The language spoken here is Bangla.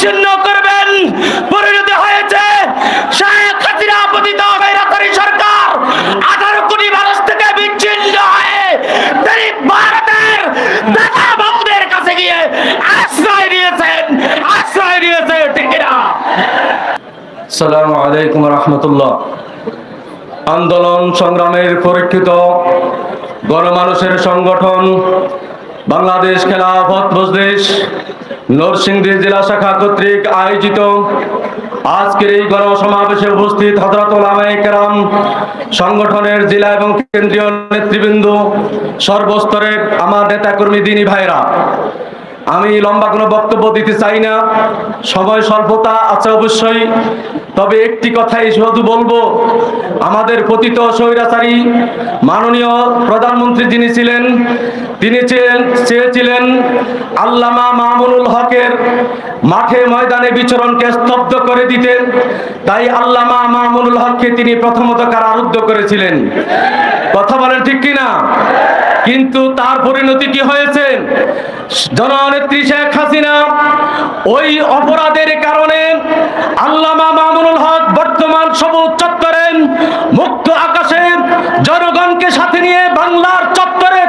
বিচ্ছিন্ন করবেন। পরিণতি হয়েছে শেখ হাসিনা পতিত স্বৈরাচারী সরকার 18 কোটি মানুষ থেকে বিচ্ছিন্ন হয়ে তিনি ভারতের দাদা বাবুদের কাছে গিয়ে আশ্রয় দিয়েছেন, ঠিক না? আসসালামু আলাইকুম রহমতুল্লাহ। আন্দোলন সংগ্রামের পরীক্ষিত গণমানুষের সংগঠন বাংলাদেশ খেলাফত মজলিস নরসিংদী জেলা শাখা কর্তৃক আয়োজিত আজকের এই গণসমাবেশে উপস্থিত হযরত উলামায়ে কেরাম, সংগঠনের জেলা এবং কেন্দ্রীয় নেতৃবৃন্দ, সর্বস্তরের আমার নেতাকর্মী দিনী ভাইরা, আমি লম্বা কোনো বক্তব্য দিতে চাই না, সময় স্বল্পতা আছে অবশ্যই। তবে একটি কথাই শুধু বলবো, আমাদের পতিত স্বৈরাচারী মাননীয় প্রধানমন্ত্রী যিনি ছিলেন, তিনি চেয়েছিলেন আল্লামা মামুনুল হকের মাঠে ময়দানে বিচরণকে স্তব্ধ করে দিতেন। তাই আল্লামা মামুনুল হককে তিনি প্রথমত কারারুদ্ধ করেছিলেন। কথা বলেন ঠিক কিনা? কিন্তু তার পরিণতি কি হয়েছে? জননেত্রী শেখ হাসিনা ওই অপরাধের কারণে আল্লামা মামুনুল হক বর্তমান সবুজ চত্বরে মুক্ত আকাশে জনগণকে সাথে নিয়ে বাংলার চত্বরে